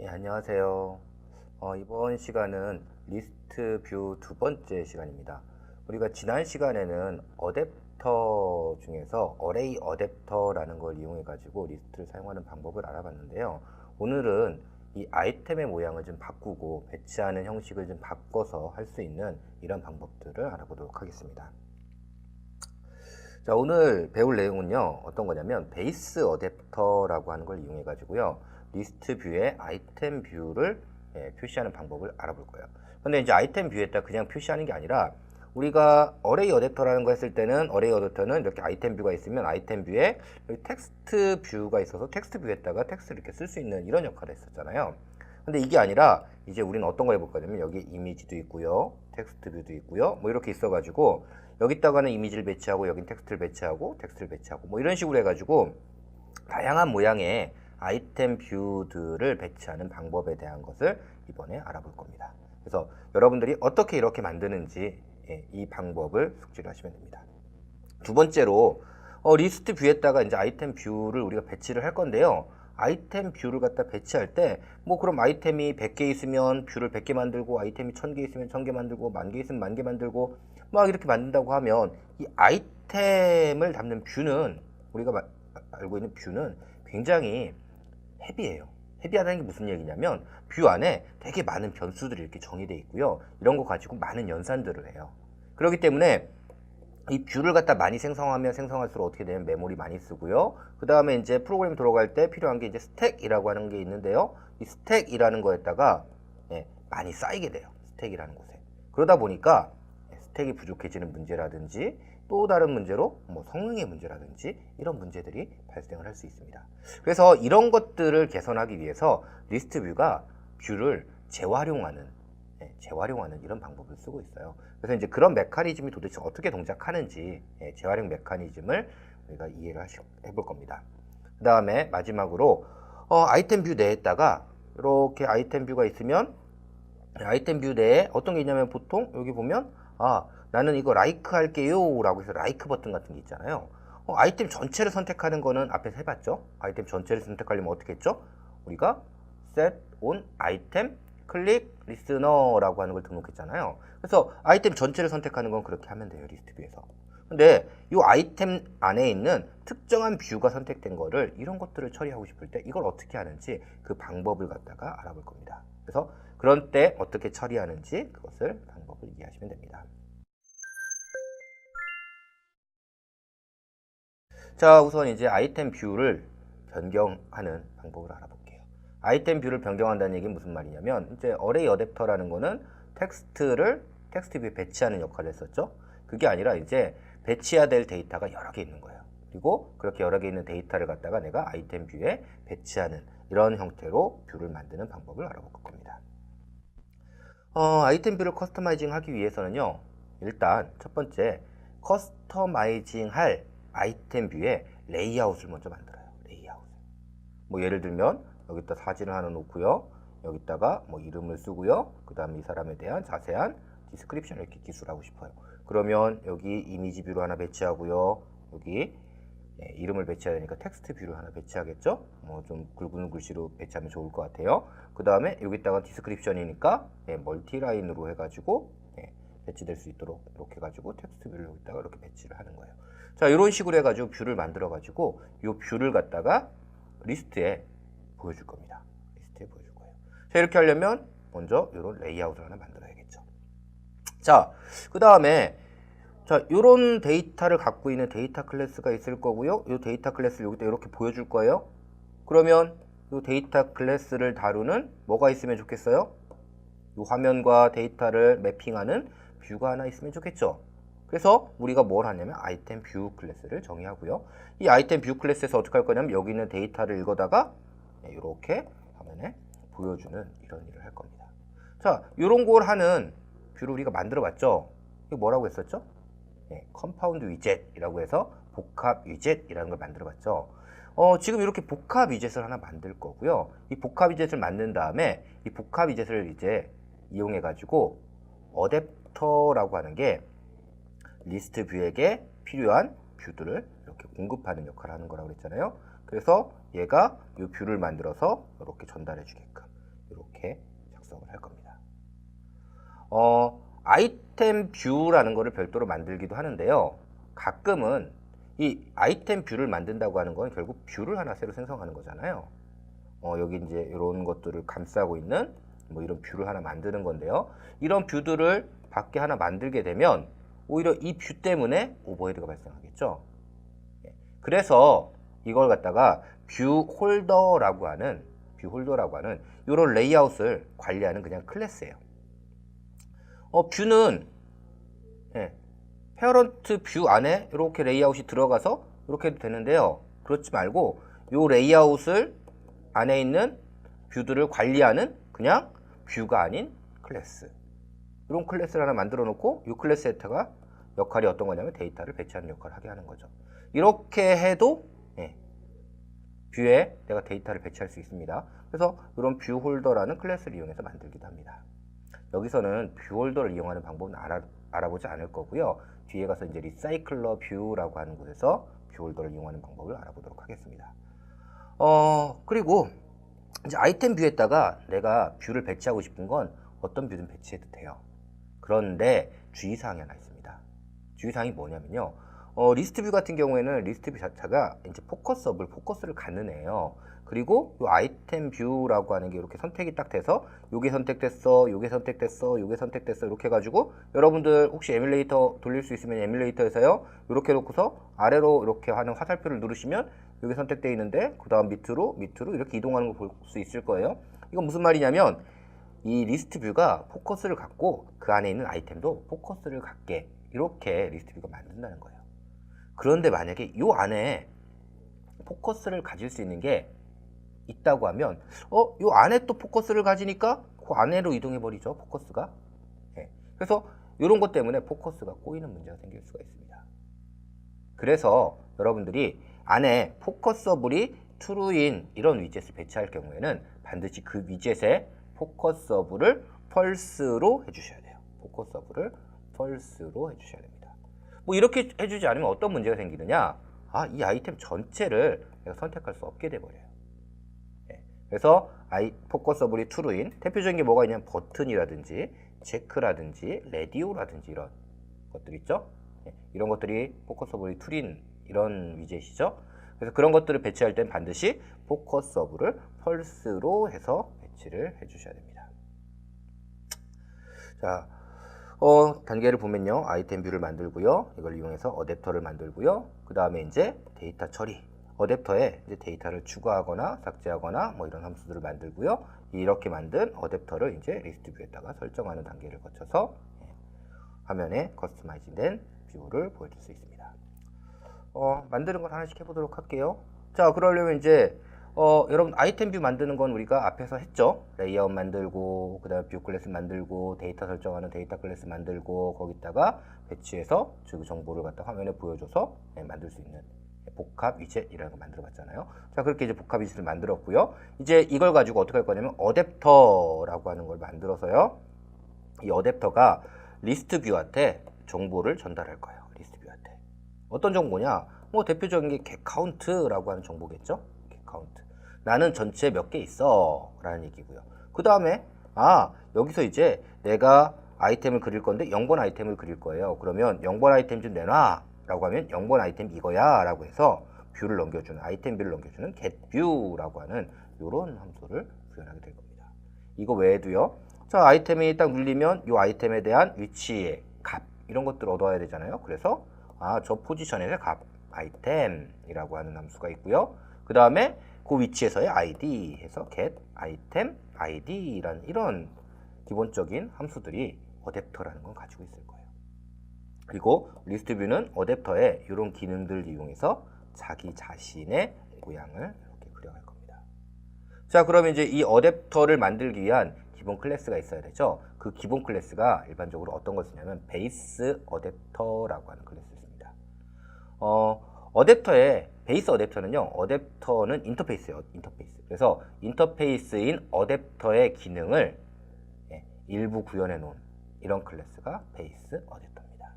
안녕하세요. 이번 시간은 리스트 뷰 두 번째 시간입니다. 우리가 지난 시간에는 어댑터 중에서 어레이 어댑터라는 걸 이용해 가지고 리스트를 사용하는 방법을 알아봤는데요. 오늘은 이 아이템의 모양을 좀 바꾸고 배치하는 형식을 좀 바꿔서 할 수 있는 이런 방법들을 알아보도록 하겠습니다. 자, 오늘 배울 내용은요, 어떤 거냐면 베이스 어댑터라고 하는 걸 이용해 가지고요, 리스트 뷰에 아이템 뷰를 표시하는 방법을 알아볼 거예요. 근데 이제 아이템 뷰에다 그냥 표시하는 게 아니라, 우리가 어레이 어댑터라는 거 했을 때는, 어레이 어댑터는 이렇게 아이템 뷰가 있으면 아이템 뷰에 여기 텍스트 뷰가 있어서 텍스트 뷰에다가 텍스트를 이렇게 쓸 수 있는 이런 역할을 했었잖아요. 근데 이게 아니라 이제 우리는 어떤 걸 해볼 거냐면, 여기 이미지도 있고요, 텍스트 뷰도 있고요, 뭐 이렇게 있어가지고 여기다가는 이미지를 배치하고 여긴 텍스트를 배치하고 텍스트를 배치하고 뭐 이런 식으로 해가지고 다양한 모양의 아이템 뷰들을 배치하는 방법에 대한 것을 이번에 알아볼 겁니다. 그래서 여러분들이 어떻게 이렇게 만드는지 이 방법을 숙지를 하시면 됩니다. 두 번째로 리스트 뷰에다가 이제 아이템 뷰를 우리가 배치를 할 건데요. 아이템 뷰를 갖다 배치할 때 뭐 그럼 아이템이 100개 있으면 뷰를 100개 만들고, 아이템이 1000개 있으면 1000개 만들고, 10,000개 있으면 10,000개 만들고 막 이렇게 만든다고 하면, 이 아이템을 담는 뷰는, 우리가 알고 있는 뷰는 굉장히 헤비해요. 헤비하다는 게 무슨 얘기냐면, 뷰 안에 되게 많은 변수들이 이렇게 정의되어 있고요, 이런 거 가지고 많은 연산들을 해요. 그렇기 때문에 이 뷰를 갖다 많이 생성하면 생성할수록 어떻게 되면 메모리 많이 쓰고요. 그 다음에 이제 프로그램 들어갈 때 필요한 게 이제 스택이라고 하는 게 있는데요. 이 스택이라는 거에다가 많이 쌓이게 돼요. 스택이라는 곳에. 그러다 보니까 스택이 부족해지는 문제라든지, 또 다른 문제로 뭐 성능의 문제라든지 이런 문제들이 발생을 할 수 있습니다. 그래서 이런 것들을 개선하기 위해서 리스트 뷰가 뷰를 재활용하는 이런 방법을 쓰고 있어요. 그래서 이제 그런 메커니즘이 도대체 어떻게 동작하는지, 재활용 메커니즘을 우리가 이해를 해볼 겁니다. 그 다음에 마지막으로 아이템 뷰 내에다가 이렇게 아이템 뷰가 있으면, 아이템 뷰 내에 어떤 게 있냐면, 보통 여기 보면 나는 이거 라이크 할게요 라고 해서 라이크 버튼 같은 게 있잖아요. 아이템 전체를 선택하는 거는 앞에서 해봤죠. 아이템 전체를 선택하려면 어떻게 했죠? 우리가 set on item 클릭 리스너라고 하는 걸 등록했잖아요. 그래서 아이템 전체를 선택하는 건 그렇게 하면 돼요, 리스트 뷰에서. 근데 이 아이템 안에 있는 특정한 뷰가 선택된 거를, 이런 것들을 처리하고 싶을 때 이걸 어떻게 하는지 그 방법을 갖다가 알아볼 겁니다. 그래서 그런 때 어떻게 처리하는지 그것을 방법을 이해하시면 됩니다. 자, 우선 이제 아이템 뷰를 변경하는 방법을 알아볼게요. 아이템 뷰를 변경한다는 얘기는 무슨 말이냐면, 이제 어레이 어댑터라는 거는 텍스트 뷰에 배치하는 역할을 했었죠. 그게 아니라 이제 배치해야 될 데이터가 여러 개 있는 거예요. 그리고 그렇게 여러 개 있는 데이터를 갖다가 내가 아이템 뷰에 배치하는 이런 형태로 뷰를 만드는 방법을 알아볼 겁니다. 아이템 뷰를 커스터마이징 하기 위해서는요, 일단 첫 번째, 커스터마이징 할 아이템 뷰에 레이아웃을 먼저 만들어요. 레이아웃. 뭐 예를 들면 여기다 사진을 하나 놓고요, 여기다가 뭐 이름을 쓰고요, 그 다음에 이 사람에 대한 자세한 디스크립션을 이렇게 기술하고 싶어요. 그러면 여기 이미지 뷰를 하나 배치하고요, 여기 이름을 배치해야 되니까 텍스트 뷰를 하나 배치하겠죠. 좀 굵은 글씨로 배치하면 좋을 것 같아요. 그 다음에 여기다가 디스크립션이니까 멀티라인으로 해가지고 배치될 수 있도록 이렇게 해가지고 텍스트 뷰를 여기다가 이렇게 배치를 하는 거예요. 자, 이런 식으로 해가지고 뷰를 만들어 가지고 이 뷰를 갖다가 리스트에 보여줄 겁니다. 리스트에 보여줄 거예요. 자, 이렇게 하려면 먼저 이런 레이아웃을 하나 만들어야겠죠. 자, 그 다음에 이런 데이터를 갖고 있는 데이터 클래스가 있을 거고요. 이 데이터 클래스를 여기다 이렇게 보여줄 거예요. 그러면 이 데이터 클래스를 다루는 뭐가 있으면 좋겠어요? 이 화면과 데이터를 매핑하는 뷰가 하나 있으면 좋겠죠. 그래서 우리가 뭘 하냐면 아이템 뷰 클래스를 정의하고요. 이 아이템 뷰 클래스에서 어떻게 할 거냐면, 여기 있는 데이터를 읽어다가 이렇게 화면에 보여주는 이런 일을 할 겁니다. 자, 이런 걸 하는 뷰를 우리가 만들어 봤죠. 이거 뭐라고 했었죠? 컴파운드 위젯이라고 해서 복합 위젯이라는 걸 만들어 봤죠. 지금 이렇게 복합 위젯을 하나 만들 거고요. 이 복합 위젯을 만든 다음에 이 복합 위젯을 이제 이용해 가지고 어댑터라고 하는 게 리스트 뷰에게 필요한 뷰들을 이렇게 공급하는 역할을 하는 거라고 그랬잖아요. 그래서 얘가 이 뷰를 만들어서 이렇게 전달해 주게끔 이렇게 작성을 할 겁니다. 아이템 뷰라는 거를 별도로 만들기도 하는데요. 가끔은 이 아이템 뷰를 만든다고 하는 건 결국 뷰를 하나 새로 생성하는 거잖아요. 여기 이제 이런 것들을 감싸고 있는 뭐 이런 뷰를 하나 만드는 건데요. 이런 뷰들을 밖에 하나 만들게 되면 오히려 이 뷰 때문에 오버헤드가 발생하겠죠. 그래서 이걸 갖다가 뷰 홀더라고 하는 이런 레이아웃을 관리하는 그냥 클래스예요. 뷰는 페어런트 뷰 안에 이렇게 레이아웃이 들어가서 이렇게 해도 되는데요. 그렇지 말고 이 레이아웃을 안에 있는 뷰들을 관리하는 그냥 뷰가 아닌 클래스, 이런 클래스를 하나 만들어 놓고 이 클래스 헤터가 역할이 어떤 거냐면 데이터를 배치하는 역할을 하게 하는 거죠. 이렇게 해도 뷰에 내가 데이터를 배치할 수 있습니다. 그래서 이런 뷰 홀더라는 클래스를 이용해서 만들기도 합니다. 여기서는 뷰 홀더를 이용하는 방법은 알아보지 않을 거고요. 뒤에 가서 이제 리사이클러 뷰라고 하는 곳에서 뷰 홀더를 이용하는 방법을 알아보도록 하겠습니다. 그리고 이제 아이템 뷰에다가 내가 뷰를 배치하고 싶은 건 어떤 뷰든 배치해도 돼요. 그런데 주의사항이 하나 있습니다. 주의사항이 뭐냐면요. 리스트 뷰 같은 경우에는 리스트 뷰 자체가 이제 포커스를 갖는 애예요. 그리고 이 아이템 뷰라고 하는 게 이렇게 선택이 딱 돼서 요게 선택됐어, 요게 선택됐어, 요게 선택됐어 이렇게 해가지고 여러분들 혹시 에뮬레이터 돌릴 수 있으면 에뮬레이터에서요 이렇게 놓고서 아래로 이렇게 하는 화살표를 누르시면 요게 선택되어 있는데 그 다음 밑으로 이렇게 이동하는 걸 볼 수 있을 거예요. 이건 무슨 말이냐면 이 리스트 뷰가 포커스를 갖고 그 안에 있는 아이템도 포커스를 갖게 이렇게 리스트 뷰가 만든다는 거예요. 그런데 만약에 이 안에 포커스를 가질 수 있는 게 있다고 하면 이 안에 또 포커스를 가지니까 그 안에로 이동해 버리죠, 포커스가. 그래서 이런 것 때문에 포커스가 꼬이는 문제가 생길 수가 있습니다. 그래서 여러분들이 안에 포커서블이 true인 이런 위젯을 배치할 경우에는 반드시 그 위젯에 포커서블을 false로 해주셔야 돼요. 포커서블을 false로 해주셔야 됩니다. 뭐 이렇게 해주지 않으면 어떤 문제가 생기느냐? 이 아이템 전체를 내가 선택할 수 없게 돼버려요. 그래서 포커서블이 true인 대표적인 게 뭐가 있냐면 버튼이라든지 체크라든지 레디오라든지 이런 것들 있죠. 이런 것들이 포커서블이 true인 이런 위젯이죠. 그래서 그런 것들을 배치할 땐 반드시 포커서블을 false로 해서 배치를 해주셔야 됩니다. 자, 단계를 보면요. 아이템 뷰를 만들고요. 이걸 이용해서 어댑터를 만들고요. 그 다음에 이제 데이터 처리. 어댑터에 이제 데이터를 추가하거나 삭제하거나 뭐 이런 함수들을 만들고요. 이렇게 만든 어댑터를 이제 리스트 뷰에다가 설정하는 단계를 거쳐서 화면에 커스터마이징된 뷰를 보여줄 수 있습니다. 만드는 걸 하나씩 해보도록 할게요. 자, 그러려면 이제 여러분 아이템 뷰 만드는 건 우리가 앞에서 했죠. 레이아웃 만들고 그 다음에 뷰 클래스 만들고 데이터 설정하는 데이터 클래스 만들고 거기다가 배치해서 그 정보를 갖다 화면에 보여줘서 만들 수 있는 복합 위젯이라는 거 만들어 봤잖아요. 자, 그렇게 이제 복합 위젯을 만들었고요. 이제 이걸 가지고 어떻게 할 거냐면 어댑터라고 하는 걸 만들어서요. 이 어댑터가 리스트 뷰한테 정보를 전달할 거예요. 리스트 뷰한테. 어떤 정보냐? 뭐 대표적인 게 get count라고 하는 정보겠죠. get count. 나는 전체 몇 개 있어 라는 얘기고요. 그 다음에 여기서 이제 내가 아이템을 그릴 건데 0번 아이템을 그릴 거예요. 그러면 0번 아이템 좀 내놔 라고 하면 0번 아이템 이거야 라고 해서 뷰를 넘겨주는 아이템 뷰를 넘겨주는 getView라고 하는 이런 함수를 구현하게 될 겁니다. 이거 외에도요. 자, 아이템이 딱 눌리면 이 아이템에 대한 위치의 값 이런 것들을 얻어야 되잖아요. 그래서 저 포지션에서 값 아이템이라고 하는 함수가 있고요. 그 다음에 그 위치에서의 id 해서 get item id라는 이런 기본적인 함수들이 어댑터라는 건 가지고 있을 거예요. 그리고 리스트 뷰는 어댑터에 이런 기능들을 이용해서 자기 자신의 모양을 이렇게 그려갈 겁니다. 자, 그러면 이제 이 어댑터를 만들기 위한 기본 클래스가 있어야 되죠. 그 기본 클래스가 일반적으로 어떤 걸 쓰냐면 베이스 어댑터라고 하는 클래스를 씁니다. 어댑터의 베이스 어댑터는요. 어댑터는 인터페이스예요. 인터페이스. 그래서 인터페이스인 어댑터의 기능을 일부 구현해 놓은 이런 클래스가 베이스 어댑터입니다.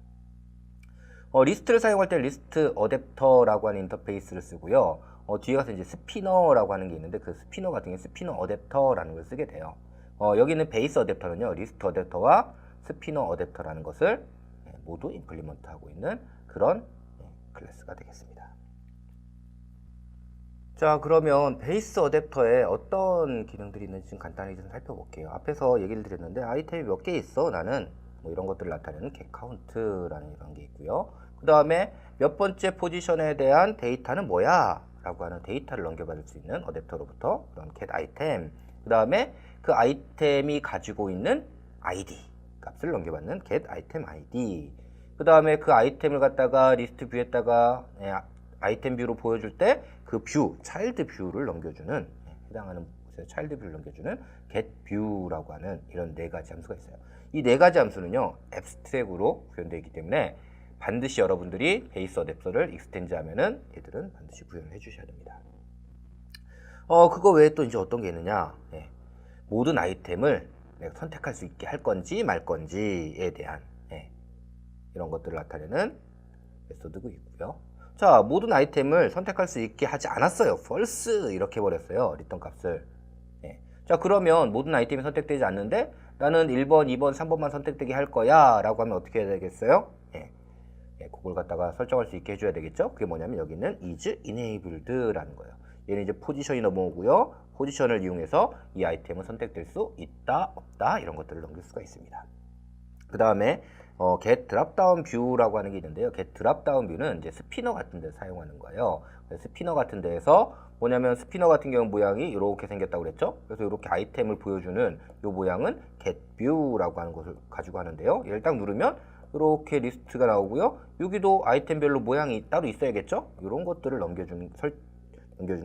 리스트를 사용할 때 리스트 어댑터라고 하는 인터페이스를 쓰고요. 뒤에 가서 이제 스피너라고 하는 게 있는데 그 스피너 같은 경우는 스피너 어댑터라는 걸 쓰게 돼요. 여기 있는 베이스 어댑터는요. 리스트 어댑터와 스피너 어댑터라는 것을 모두 임플리먼트 하고 있는 그런 클래스가 되겠습니다. 자, 그러면 베이스 어댑터에 어떤 기능들이 있는지 좀 간단히 좀 살펴볼게요. 앞에서 얘기를 드렸는데 아이템이 몇 개 있어? 나는 뭐 이런 것들을 나타내는 get count라는 이런 게 있고요. 그 다음에 몇 번째 포지션에 대한 데이터는 뭐야? 라고 하는 데이터를 넘겨받을 수 있는 어댑터로부터 그런 get item. 그 다음에 그 아이템이 가지고 있는 ID 값을 넘겨받는 get item ID. 그 다음에 그 아이템을 갖다가 리스트 뷰에다가 아이템 뷰로 보여줄 때 그 뷰, 차일드 뷰를 넘겨주는, 해당하는 곳에 차일드 뷰를 넘겨주는 get view라고 하는 이런 네 가지 함수가 있어요. 이 네 가지 함수는요, 앱스트랙으로 구현되어 있기 때문에 반드시 여러분들이 베이스 어댑터를 익스텐드 하면은 얘들은 반드시 구현을 해주셔야 됩니다. 그거 외에 또 이제 어떤 게 있느냐, 모든 아이템을 내가 선택할 수 있게 할 건지 말 건지에 대한 이런 것들을 나타내는 메소드가 있고요. 자, 모든 아이템을 선택할 수 있게 하지 않았어요. false 이렇게 해버렸어요. 리턴 값을. 자, 그러면 모든 아이템이 선택되지 않는데 나는 1번, 2번, 3번만 선택되게 할 거야 라고 하면 어떻게 해야 되겠어요? 그걸 갖다가 설정할 수 있게 해줘야 되겠죠? 그게 뭐냐면 여기는 is enabled라는 거예요. 얘는 이제 포지션이 넘어오고요. 포지션을 이용해서 이 아이템은 선택될 수 있다, 없다 이런 것들을 넘길 수가 있습니다. 그 다음에 get dropdown view라고 하는 게 있는데요. get dropdown view는 이제 스피너 같은 데 사용하는 거예요. 스피너 같은 데에서 뭐냐면 스피너 같은 경우 모양이 이렇게 생겼다고 그랬죠. 그래서 이렇게 아이템을 보여주는 이 모양은 get view라고 하는 것을 가지고 하는데요. 얘를 딱 누르면 이렇게 리스트가 나오고요. 여기도 아이템별로 모양이 따로 있어야겠죠. 이런 것들을 넘겨주는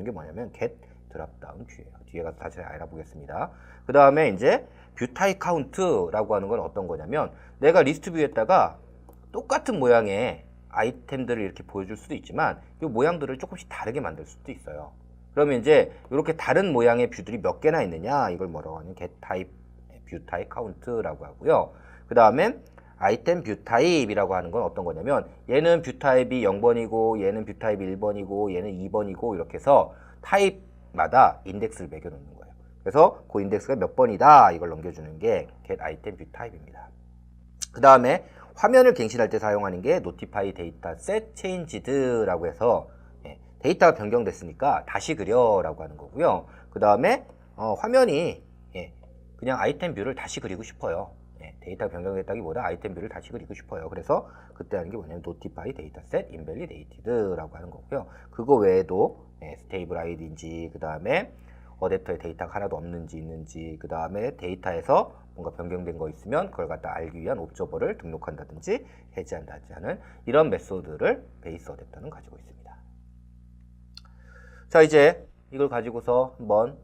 게 뭐냐면 get dropdown view예요. 뒤에 가서 다시 알아보겠습니다. 그 다음에 이제 뷰 타입 카운트라고 하는 건 어떤 거냐면 내가 리스트 뷰에다가 똑같은 모양의 아이템들을 이렇게 보여줄 수도 있지만 이 모양들을 조금씩 다르게 만들 수도 있어요. 그러면 이제 이렇게 다른 모양의 뷰들이 몇 개나 있느냐 이걸 뭐라고 하냐면 get type 뷰 타입 카운트라고 하고요. 그 다음에 아이템 뷰 타입이라고 하는 건 어떤 거냐면 얘는 뷰 타입이 0번이고 얘는 뷰 타입이 1번이고 얘는 2번이고 이렇게 해서 타입마다 인덱스를 매겨 놓는 거예요. 그래서 그 인덱스가 몇 번이다 이걸 넘겨주는 게 get item view type입니다. 그 다음에 화면을 갱신할 때 사용하는 게 notify data set changed라고 해서 데이터가 변경됐으니까 다시 그려라고 하는 거고요. 그 다음에 화면이 그냥 아이템 뷰를 다시 그리고 싶어요. 데이터 변경됐다기보다 아이템 뷰를 다시 그리고 싶어요. 그래서 그때 하는 게 뭐냐면 notify data set invalidated라고 하는 거고요. 그거 외에도 stable id인지 그 다음에 어댑터에 데이터가 하나도 없는지 있는지 그 다음에 데이터에서 뭔가 변경된 거 있으면 그걸 갖다 알기 위한 옵저버를 등록한다든지 해제한다든지 하는 이런 메소드를 베이스 어댑터는 가지고 있습니다. 자, 이제 이걸 가지고서 한번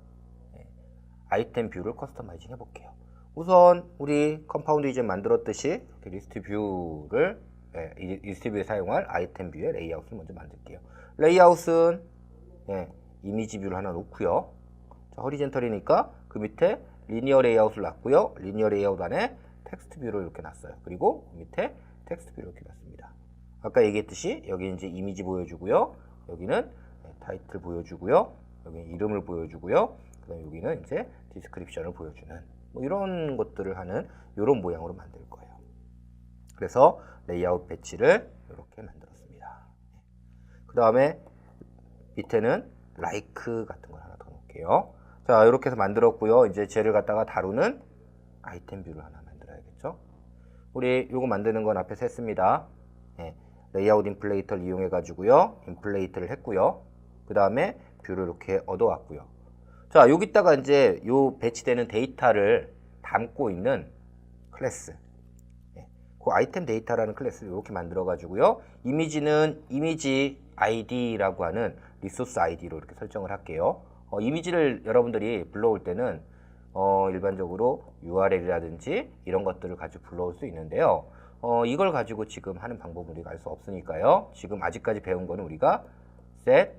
아이템 뷰를 커스터마이징 해볼게요. 우선 우리 컴파운드 이제 만들었듯이 리스트 뷰를 리스트 뷰에 사용할 아이템 뷰의 레이아웃을 먼저 만들게요. 레이아웃은 이미지 뷰를 하나 놓고요. 자, 허리젠털이니까 그 밑에 리니어 레이아웃을 놨고요. 리니어 레이아웃 안에 텍스트 뷰를 이렇게 놨어요. 그리고 밑에 텍스트 뷰를 이렇게 놨습니다. 아까 얘기했듯이 여기 이제 이미지 보여주고요. 여기는 타이틀 보여주고요. 여기 이름을 보여주고요. 그다음 여기는 이제 디스크립션을 보여주는 뭐 이런 것들을 하는 이런 모양으로 만들 거예요. 그래서 레이아웃 배치를 이렇게 만들었습니다. 그 다음에 밑에는 like 같은 걸 하나 더 놓을게요. 자, 이렇게 해서 만들었고요. 이제 쟤를 갖다가 다루는 아이템 뷰를 하나 만들어야겠죠. 우리 요거 만드는 건 앞에서 했습니다. 레이아웃 인플레이터를 이용해 가지고요. 인플레이트를 했고요. 그 다음에 뷰를 이렇게 얻어왔고요. 자, 여기다가 이제 요 배치되는 데이터를 담고 있는 클래스. 그 아이템 데이터라는 클래스를 이렇게 만들어 가지고요. 이미지는 이미지 id라고 하는 리소스 id로 이렇게 설정을 할게요. 이미지를 여러분들이 불러올 때는 일반적으로 URL이라든지 이런 것들을 가지고 불러올 수 있는데요. 이걸 가지고 지금 하는 방법은 우리가 알 수 없으니까요. 지금 아직까지 배운 거는 우리가 set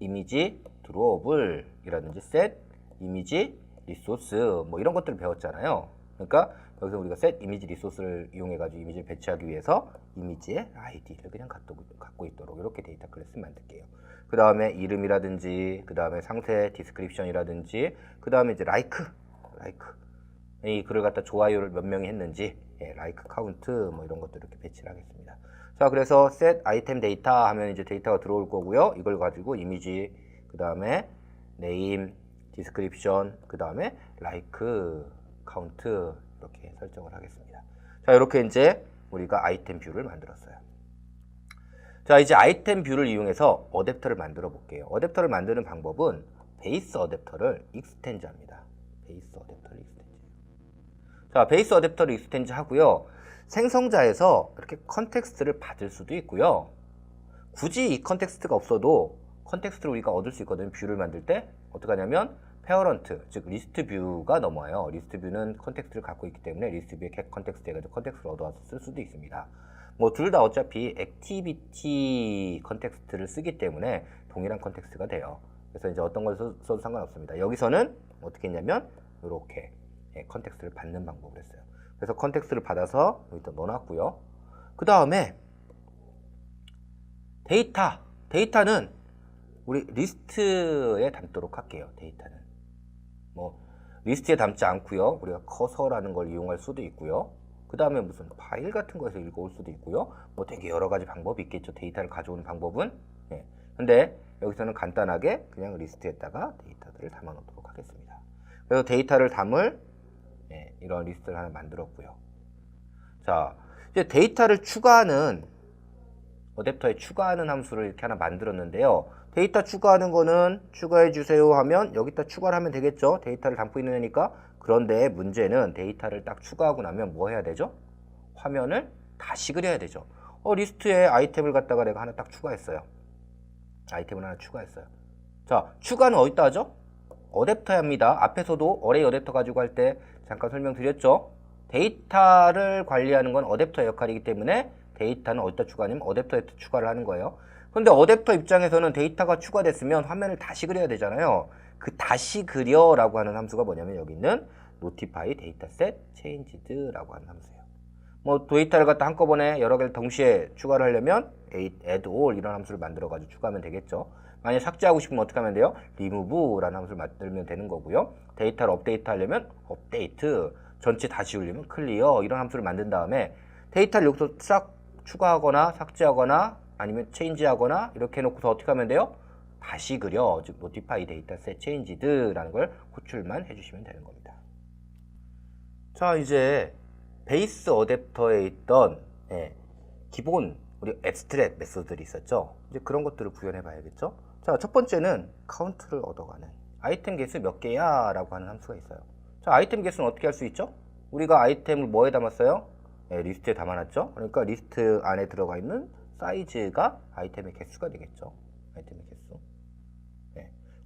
이미지 drawable 이라든지 set 이미지 리소스 뭐 이런 것들을 배웠잖아요. 그러니까 여기서 우리가 set 이미지 리소스를 이용해 가지고 이미지를 배치하기 위해서 이미지의 아이디를 그냥 갖고 있도록 이렇게 데이터 클래스 만들게요. 그 다음에 이름이라든지 그 다음에 상세 디스크립션이라든지 그 다음에 이제 like 이 글을 갖다 좋아요를 몇 명이 했는지 like 카운트 뭐 이런 것들 이렇게 배치를 하겠습니다. 자, 그래서 set item data 하면 이제 데이터가 들어올 거고요. 이걸 가지고 이미지 그 다음에 name 디스크립션 그 다음에 like 카운트 이렇게 설정을 하겠습니다. 자, 이렇게 이제 우리가 아이템 뷰를 만들었어요. 자, 이제 아이템 뷰를 이용해서 어댑터를 만들어 볼게요. 어댑터를 만드는 방법은 베이스 어댑터를 익스텐즈 합니다. 베이스 어댑터를 익스텐즈. 자, 베이스 어댑터를 익스텐즈 하고요. 생성자에서 이렇게 컨텍스트를 받을 수도 있고요. 굳이 이 컨텍스트가 없어도 컨텍스트를 우리가 얻을 수 있거든요. 뷰를 만들 때 어떻게 하냐면 페어런트, 즉 리스트 뷰가 넘어와요. 리스트 뷰는 컨텍스트를 갖고 있기 때문에 리스트 뷰에 겟 컨텍스트 해가지고 컨텍스트를 얻어와서 쓸 수도 있습니다. 뭐 둘 다 어차피 액티비티 컨텍스트를 쓰기 때문에 동일한 컨텍스트가 돼요. 그래서 이제 어떤 걸 써도 상관없습니다. 여기서는 어떻게 했냐면 이렇게 컨텍스트를 받는 방법을 했어요. 그래서 컨텍스트를 받아서 여기다 넣어놨고요. 그 다음에 데이터는 우리 리스트에 담도록 할게요. 데이터는 뭐 리스트에 담지 않고요. 우리가 커서라는 걸 이용할 수도 있고요. 그 다음에 무슨 파일 같은 거에서 읽어올 수도 있고요. 뭐 되게 여러 가지 방법이 있겠죠. 데이터를 가져오는 방법은. 근데 여기서는 간단하게 그냥 리스트에다가 데이터들을 담아 놓도록 하겠습니다. 그래서 데이터를 담을 이런 리스트를 하나 만들었고요. 자, 이제 데이터를 추가하는 어댑터에 추가하는 함수를 이렇게 하나 만들었는데요. 데이터 추가하는 거는 추가해 주세요 하면 여기다 추가를 하면 되겠죠. 데이터를 담고 있는 애니까. 그런데 문제는 데이터를 딱 추가하고 나면 뭐 해야 되죠? 화면을 다시 그려야 되죠. 리스트에 아이템을 갖다가 내가 하나 딱 추가했어요. 아이템을 하나 추가했어요. 자, 추가는 어디다 하죠? 어댑터에 합니다. 앞에서도 어레이 어댑터 가지고 할 때 잠깐 설명드렸죠. 데이터를 관리하는 건 어댑터의 역할이기 때문에 데이터는 어디다 추가하냐면 어댑터에 추가를 하는 거예요. 근데 어댑터 입장에서는 데이터가 추가됐으면 화면을 다시 그려야 되잖아요. 그 다시 그려라고 하는 함수가 뭐냐면 여기 있는 notify dataset changed라고 하는 함수예요. 뭐 데이터를 갖다 한꺼번에 여러 개를 동시에 추가를 하려면 add all 이런 함수를 만들어 가지고 추가하면 되겠죠. 만약에 삭제하고 싶으면 어떻게 하면 돼요? remove라는 함수를 만들면 되는 거고요. 데이터를 업데이트 하려면 update, 전체 다 지우려면 clear 이런 함수를 만든 다음에 데이터를 여기서 싹 추가하거나 삭제하거나 아니면 체인지하거나 이렇게 해놓고서 어떻게 하면 돼요? 다시 그려, 즉 notify dataset changed라는 걸 호출만 해주시면 되는 겁니다. 자, 이제 베이스 어댑터에 있던 기본 우리 abstract 메소드들이 있었죠. 이제 그런 것들을 구현해 봐야겠죠. 자, 첫 번째는 카운트를 얻어가는 아이템 개수 몇 개야 라고 하는 함수가 있어요. 자, 아이템 개수는 어떻게 할 수 있죠? 우리가 아이템을 뭐에 담았어요? 리스트에 담아놨죠. 그러니까 리스트 안에 들어가 있는 사이즈가 아이템의 개수가 되겠죠. 아이템의 개수.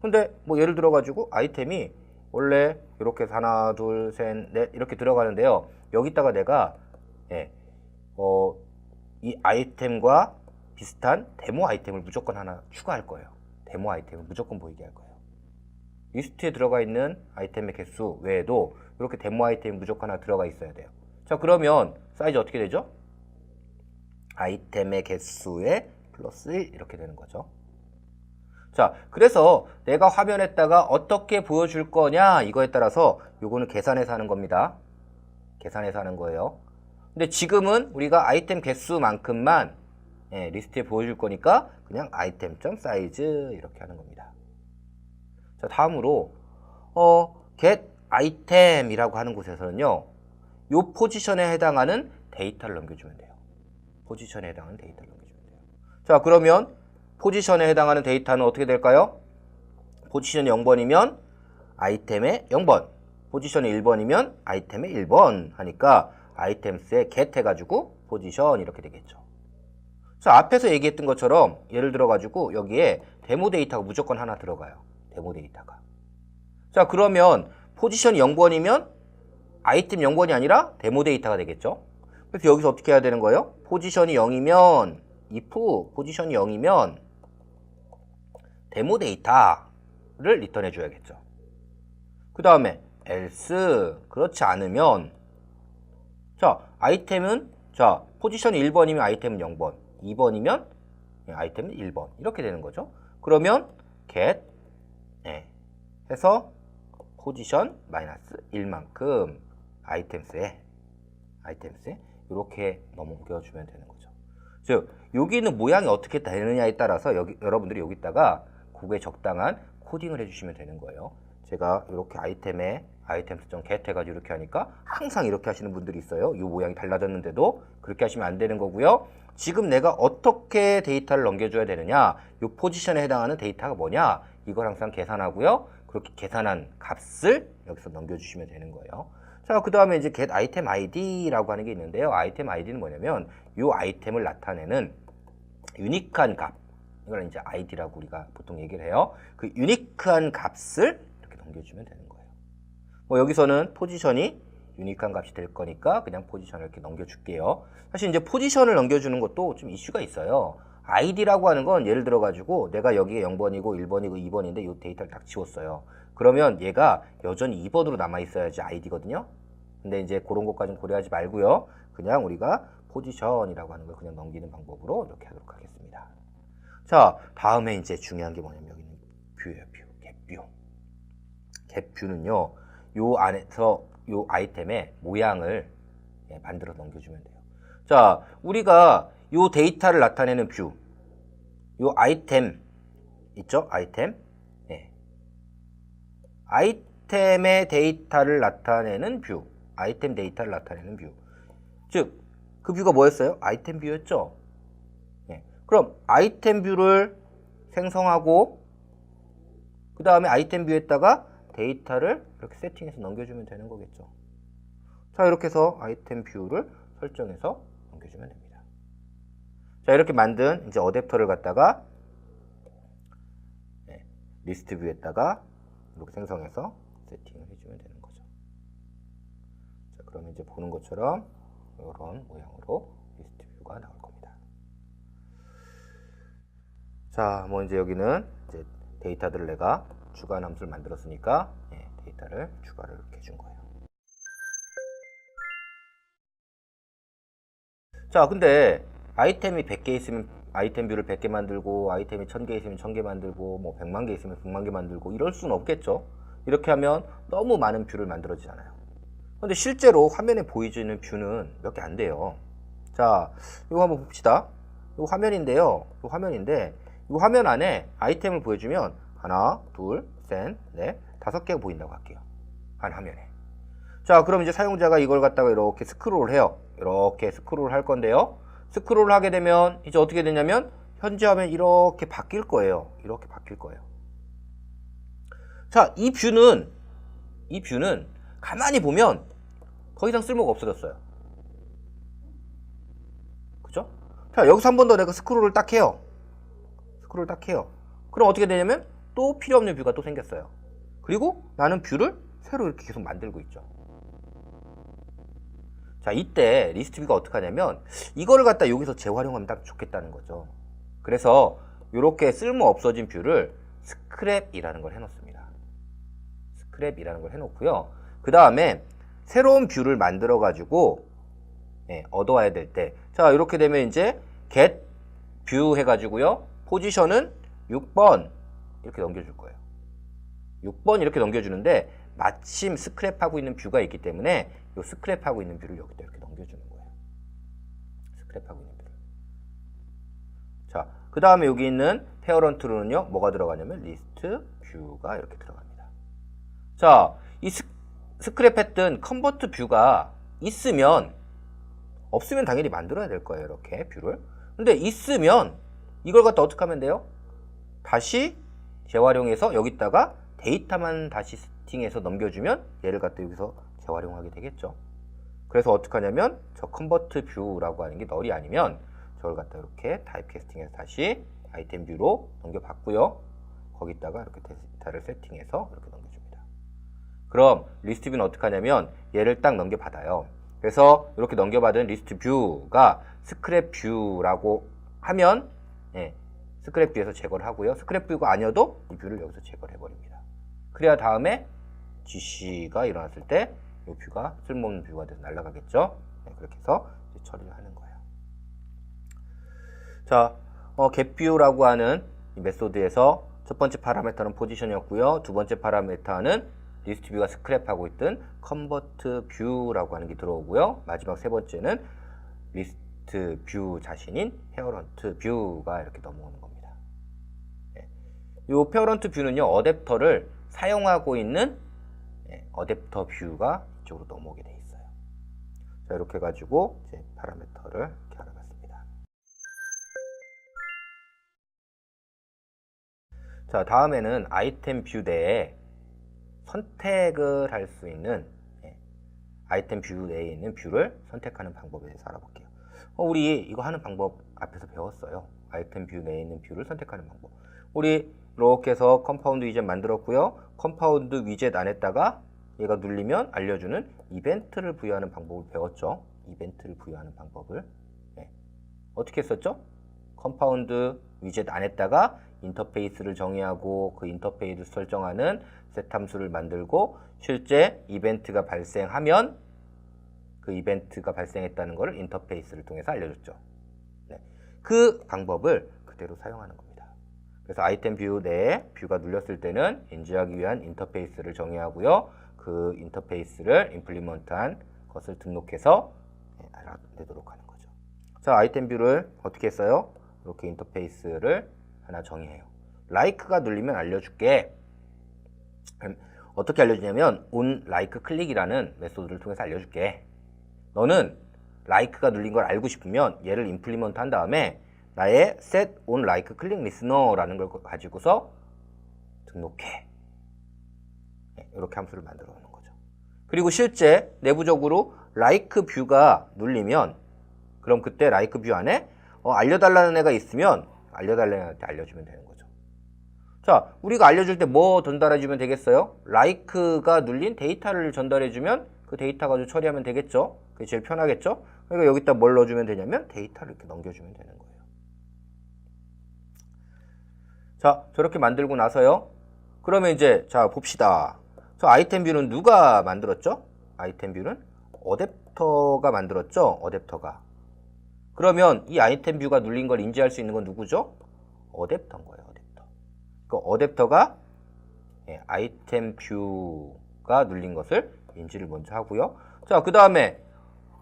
근데 뭐 예를 들어 가지고 아이템이 원래 이렇게 해서 하나, 둘, 셋, 넷 이렇게 들어가는데요. 여기다가 내가 이 아이템과 비슷한 데모 아이템을 무조건 하나 추가할 거예요. 데모 아이템을 무조건 보이게 할 거예요. 리스트에 들어가 있는 아이템의 개수 외에도 이렇게 데모 아이템이 무조건 하나 들어가 있어야 돼요. 자, 그러면 사이즈 어떻게 되죠? 아이템의 개수에 플러스 1 이렇게 되는 거죠. 자, 그래서 내가 화면에다가 어떻게 보여줄 거냐 이거에 따라서 요거는 계산해서 하는 겁니다. 계산해서 하는 거예요. 근데 지금은 우리가 아이템 개수만큼만 리스트에 보여줄 거니까 그냥 아이템.size 이렇게 하는 겁니다. 자, 다음으로 get item이라고 하는 곳에서는요. 요 포지션에 해당하는 데이터를 넘겨주면 돼요. 포지션에 해당하는 데이터를 넘겨주면 돼요. 자, 그러면 포지션에 해당하는 데이터는 어떻게 될까요? 포지션이 0번이면 아이템의 0번, 포지션이 1번이면 아이템의 1번 하니까 아이템스에 get 해가지고 포지션 이렇게 되겠죠. 자, 앞에서 얘기했던 것처럼 예를 들어가지고 여기에 데모 데이터가 무조건 하나 들어가요. 데모 데이터가. 자, 그러면 포지션이 0번이면 아이템 0번이 아니라 데모 데이터가 되겠죠. 그래서 여기서 어떻게 해야 되는 거예요? 포지션이 0이면 if 포지션이 0이면 데모 데이터를 리턴해 줘야겠죠. 그 다음에 else 그렇지 않으면 자 아이템은 자 포지션이 1번이면 아이템은 0번 2번이면 아이템은 1번 이렇게 되는 거죠. 그러면 get 해서 포지션 마이너스 1만큼 아이템스에 이렇게 넘겨주면 되는 거죠. 즉 여기는 모양이 어떻게 되느냐에 따라서 여러분들이 여기다가 그거에 적당한 코딩을 해주시면 되는 거예요. 제가 이렇게 아이템에 items.get 해가지고 이렇게 하니까 항상 이렇게 하시는 분들이 있어요. 이 모양이 달라졌는데도 그렇게 하시면 안 되는 거고요. 지금 내가 어떻게 데이터를 넘겨줘야 되느냐, 이 포지션에 해당하는 데이터가 뭐냐, 이걸 항상 계산하고요. 그렇게 계산한 값을 여기서 넘겨주시면 되는 거예요. 자, 그 다음에 이제 get item id라고 하는 게 있는데요. 아이템 id는 뭐냐면 이 아이템을 나타내는 유니크한 값, 이걸 이제 id라고 우리가 보통 얘기를 해요. 그 유니크한 값을 이렇게 넘겨주면 되는 거예요. 뭐 여기서는 포지션이 유니크한 값이 될 거니까 그냥 포지션을 이렇게 넘겨줄게요. 사실 이제 포지션을 넘겨주는 것도 좀 이슈가 있어요. id라고 하는 건 예를 들어 가지고 내가 여기에 0번이고 1번이고 2번인데 이 데이터를 딱 지웠어요. 그러면 얘가 여전히 2번으로 남아 있어야지 id거든요. 근데 이제 그런 것까지는 고려하지 말고요. 그냥 우리가 포지션이라고 하는 걸 그냥 넘기는 방법으로 이렇게 하도록 하겠습니다. 자, 다음에 이제 중요한 게 뭐냐면 여기는 뷰예요, 뷰. 갭뷰는요. 요 안에서 요 아이템의 모양을 만들어 넘겨주면 돼요. 자, 우리가 요 데이터를 나타내는 뷰, 요 아이템 있죠? 아이템. 아이템의 데이터를 나타내는 뷰, 아이템 데이터를 나타내는 뷰. 즉, 그 뷰가 뭐였어요? 아이템 뷰였죠? 그럼 아이템 뷰를 생성하고 그 다음에 아이템 뷰에다가 데이터를 이렇게 세팅해서 넘겨주면 되는 거겠죠. 자, 이렇게 해서 아이템 뷰를 설정해서 넘겨주면 됩니다. 자, 이렇게 만든 이제 어댑터를 갖다가 리스트 뷰에다가 이렇게 생성해서 세팅을 해주면 되는 거죠. 자, 그러면 이제 보는 것처럼 이런 모양으로 리스트 뷰가 나올 겁니다. 자, 뭐 이제 여기는 이제 데이터들을 내가 주간 함수를 만들었으니까 데이터를 추가를 이렇게 해준 거예요. 자, 근데 아이템이 100개 있으면 아이템 뷰를 100개 만들고 아이템이 1000개 있으면 1000개 만들고 뭐 100만 개 있으면 100만 개 만들고 이럴 수는 없겠죠. 이렇게 하면 너무 많은 뷰를 만들어지잖아요. 근데 실제로 화면에 보여지는 뷰는 몇 개 안 돼요. 자, 이거 한번 봅시다. 이거 화면인데요. 이 화면 안에 아이템을 보여주면 하나, 둘, 셋, 넷, 5개가 보인다고 할게요. 한 화면에. 자, 그럼 이제 사용자가 이걸 갖다가 이렇게 스크롤을 해요. 이렇게 스크롤을 할 건데요. 스크롤을 하게 되면 이제 어떻게 되냐면 현재 화면 이렇게 바뀔 거예요. 이렇게 바뀔 거예요. 자, 이 뷰는 가만히 보면 더 이상 쓸모가 없어졌어요. 그죠? 자, 여기서 한 번 더 내가 스크롤을 딱 해요. 그럼 어떻게 되냐면 또 필요 없는 뷰가 또 생겼어요. 그리고 나는 뷰를 새로 이렇게 계속 만들고 있죠. 자, 이때 리스트 뷰가 어떻게 하냐면 이거를 갖다 여기서 재활용하면 딱 좋겠다는 거죠. 그래서 이렇게 쓸모 없어진 뷰를 스크랩이라는 걸 해놓습니다. 스크랩이라는 걸 해놓고요. 그 다음에 새로운 뷰를 만들어 가지고 얻어와야 될 때, 자, 이렇게 되면 이제 get view 해가지고요. 포지션은 6번 이렇게 넘겨줄 거예요. 6번 이렇게 넘겨주는데 마침 스크랩하고 있는 뷰가 있기 때문에 이 스크랩하고 있는 뷰를 여기다 이렇게 넘겨주는 거예요. 스크랩하고 있는 뷰를. 자, 그 다음에 여기 있는 페어런트로는요, 뭐가 들어가냐면 리스트 뷰가 이렇게 들어갑니다. 자, 이 스크랩했던 컨버트 뷰가 있으면, 없으면 당연히 만들어야 될 거예요. 이렇게 뷰를. 근데 있으면 이걸 갖다 어떻게 하면 돼요? 다시 재활용해서 여기다가 데이터만 다시 세팅해서 넘겨주면 얘를 갖다 여기서 재활용하게 되겠죠. 그래서 어떻게 하냐면 저 컨버트 뷰라고 하는 게 널이 아니면 저걸 갖다 이렇게 타입캐스팅해서 다시 아이템 뷰로 넘겨봤고요. 거기다가 이렇게 데이터를 세팅해서 이렇게 넘겨줍니다. 그럼 리스트 뷰는 어떻게 하냐면 얘를 딱 넘겨받아요. 그래서 이렇게 넘겨받은 리스트 뷰가 스크랩 뷰라고 하면 스크랩 뷰에서 제거를 하고요. 스크랩 뷰가 아니어도 이 뷰를 여기서 제거를 해버립니다. 그래야 다음에 GC가 일어났을 때 이 뷰가 쓸모없는 뷰가 돼서 날아가겠죠. 그렇게 해서 이제 처리를 하는 거예요. 자, getView라고 하는 이 메소드에서 첫 번째 파라미터는 포지션이었고요. 두 번째 파라미터는 리스트 뷰가 스크랩하고 있던 컨버트 뷰라고 하는 게 들어오고요. 마지막 세 번째는 리스트 뷰 자신인 페어런트 뷰가 이렇게 넘어오는 겁니다. 이 페어런트 뷰는요, 어댑터를 사용하고 있는 어댑터 뷰가 이쪽으로 넘어오게 돼 있어요. 자, 이렇게 해가지고 이제 파라미터를 이렇게 알아봤습니다. 자, 다음에는 아이템 뷰 내에 선택을 할 수 있는 아이템 뷰 내에 있는 뷰를 선택하는 방법에 대해서 알아볼게요. 우리 이거 하는 방법 앞에서 배웠어요. 아이템 뷰 내에 있는 뷰를 선택하는 방법. 우리 이렇게 해서 컴파운드 위젯 만들었고요. 컴파운드 위젯 안에다가 얘가 눌리면 알려주는 이벤트를 부여하는 방법을 배웠죠. 이벤트를 부여하는 방법을 어떻게 했었죠? 컴파운드 위젯 안에다가 인터페이스를 정의하고 그 인터페이스를 설정하는 셋 함수를 만들고 실제 이벤트가 발생하면 그 이벤트가 발생했다는 것을 인터페이스를 통해서 알려줬죠. 그 방법을 그대로 사용하는 겁니다. 그래서 아이템 뷰 내에 뷰가 눌렸을 때는 인지하기 위한 인터페이스를 정의하고요. 그 인터페이스를 임플리먼트한 것을 등록해서 알아내도록 하는 거죠. 자, 아이템 뷰를 어떻게 했어요? 이렇게 인터페이스를 하나 정의해요. like가 눌리면 알려줄게. 어떻게 알려주냐면 on like click이라는 메소드를 통해서 알려줄게. 너는 like가 눌린 걸 알고 싶으면 얘를 임플리먼트 한 다음에 나의 set on like click listener라는 걸 가지고서 등록해. 이렇게 함수를 만들어 놓는 거죠. 그리고 실제 내부적으로 like 뷰가 눌리면 그럼 그때 like 뷰 안에 알려달라는 애가 있으면 알려달라는 애한테 알려주면 되는 거죠. 자, 우리가 알려줄 때 뭐 전달해주면 되겠어요? like가 눌린 데이터를 전달해주면 그 데이터 가지고 처리하면 되겠죠? 그게 제일 편하겠죠? 그러니까 여기다 뭘 넣어주면 되냐면 데이터를 이렇게 넘겨주면 되는 거예요. 자, 저렇게 만들고 나서요. 그러면 이제 자 봅시다. 저 아이템 뷰는 누가 만들었죠? 아이템 뷰는 어댑터가 만들었죠? 어댑터가. 그러면 이 아이템 뷰가 눌린 걸 인지할 수 있는 건 누구죠? 어댑터인 거예요. 어댑터. 그 어댑터가 아이템 뷰가 눌린 것을 인지를 먼저 하고요. 자, 그 다음에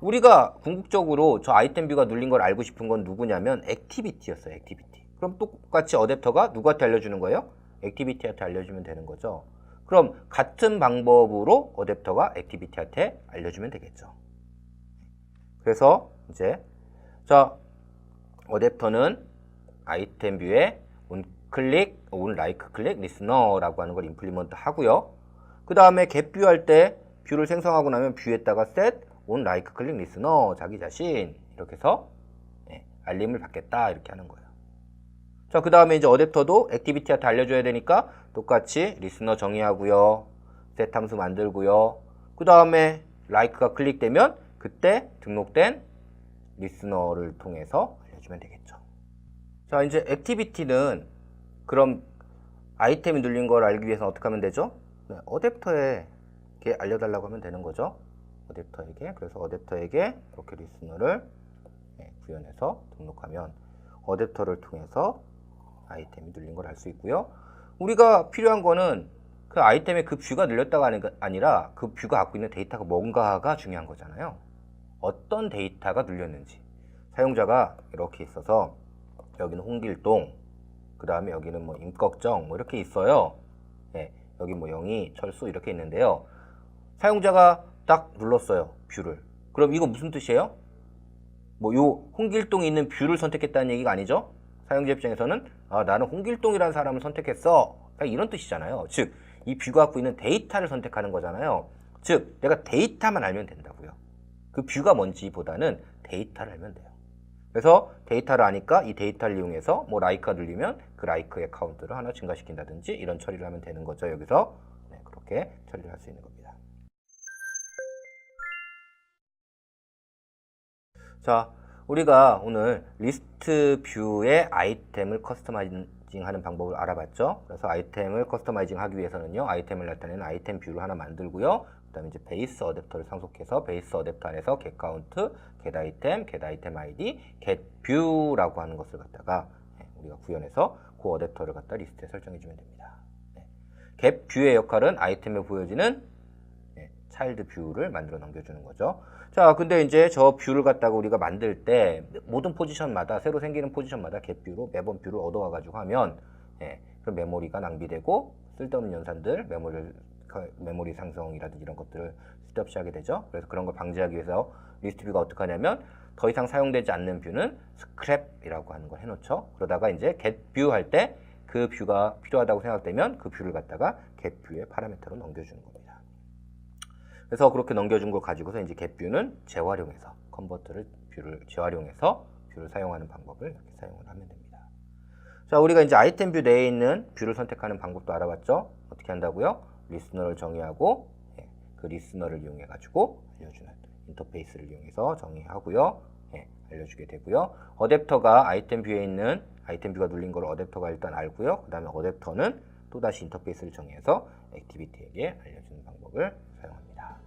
우리가 궁극적으로 저 아이템 뷰가 눌린 걸 알고 싶은 건 누구냐면 액티비티였어요. 액티비티. 그럼 똑같이 어댑터가 누구한테 알려주는 거예요? 액티비티한테 알려주면 되는 거죠. 그럼 같은 방법으로 어댑터가 액티비티한테 알려주면 되겠죠. 그래서 이제 자, 어댑터는 아이템 뷰에 on click, on like click listener라고 하는 걸 임플리먼트 하고요. 그 다음에 get 뷰 할 때 뷰를 생성하고 나면 뷰에다가 set on like click listener 자기 자신 이렇게 해서 알림을 받겠다 이렇게 하는 거예요. 자, 그 다음에 이제 어댑터도 액티비티한테 알려줘야 되니까 똑같이 리스너 정의하고요. set 함수 만들고요. 그 다음에 like가 클릭되면 그때 등록된 리스너를 통해서 알려주면 되겠죠. 자, 이제 액티비티는 그럼 아이템이 눌린 걸 알기 위해서는 어떻게 하면 되죠? 어댑터에게 알려달라고 하면 되는 거죠. 어댑터에게. 그래서 어댑터에게 이렇게 리스너를 구현해서 등록하면 어댑터를 통해서 아이템이 눌린 걸 알 수 있고요. 우리가 필요한 거는 그 아이템의 그 뷰가 눌렸다가 아니라 그 뷰가 갖고 있는 데이터가 뭔가가 중요한 거잖아요. 어떤 데이터가 눌렸는지. 사용자가 이렇게 있어서 여기는 홍길동, 그 다음에 여기는 뭐 임꺽정 뭐 이렇게 있어요. 여기 뭐 영희, 철수 이렇게 있는데요. 사용자가 딱 눌렀어요. 뷰를. 그럼 이거 무슨 뜻이에요? 뭐 요 홍길동이 있는 뷰를 선택했다는 얘기가 아니죠? 사용자 입장에서는 나는 홍길동이라는 사람을 선택했어. 이런 뜻이잖아요. 즉, 이 뷰가 갖고 있는 데이터를 선택하는 거잖아요. 즉, 내가 데이터만 알면 된다고요. 그 뷰가 뭔지보다는 데이터를 알면 돼요. 그래서 데이터를 아니까 이 데이터를 이용해서 뭐 라이크가 눌리면 그 라이크의 카운트를 하나 증가시킨다든지 이런 처리를 하면 되는 거죠. 여기서 그렇게 처리를 할 수 있는 겁니다. 자, 우리가 오늘 리스트 뷰의 아이템을 커스터마이징 하는 방법을 알아봤죠. 그래서 아이템을 커스터마이징 하기 위해서는요, 아이템을 나타내는 아이템 뷰를 하나 만들고요. 그 다음에 이제 베이스 어댑터를 상속해서 베이스 어댑터 안에서 getCount, getItem, getItem ID, getView라고 하는 것을 갖다가 우리가 구현해서 그 어댑터를 갖다 리스트에 설정해 주면 됩니다. getView의 역할은 아이템에 보여지는 차일드 뷰를 만들어 넘겨주는 거죠. 자, 근데 이제 저 뷰를 갖다가 우리가 만들 때 모든 포지션마다 새로 생기는 포지션마다 getView로 매번 뷰를 얻어와 가지고 하면 그럼 메모리가 낭비되고 쓸데없는 연산들, 메모리 상성이라든지 이런 것들을 쓸데없이 하게 되죠. 그래서 그런 걸 방지하기 위해서 리스트 뷰가 어떻게 하냐면 더 이상 사용되지 않는 뷰는 스크랩이라고 하는 걸 해놓죠. 그러다가 이제 getView 할 때 그 뷰가 필요하다고 생각되면 그 뷰를 갖다가 getView의 파라미터로 넘겨주는 겁니다. 그래서 그렇게 넘겨준 걸 가지고서 이제 getView는 재활용해서 뷰를 재활용해서 뷰를 사용하는 방법을 이렇게 사용을 하면 됩니다. 자, 우리가 이제 아이템 뷰 내에 있는 뷰를 선택하는 방법도 알아봤죠. 어떻게 한다고요? 리스너를 정의하고 그 리스너를 이용해 가지고 알려주는 인터페이스를 이용해서 정의하고요. 알려주게 되고요. 어댑터가 아이템 뷰에 있는 아이템 뷰가 눌린 걸 어댑터가 일단 알고요. 그 다음에 어댑터는 또다시 인터페이스를 정의해서 액티비티에게 알려주는 방법을 사용합니다.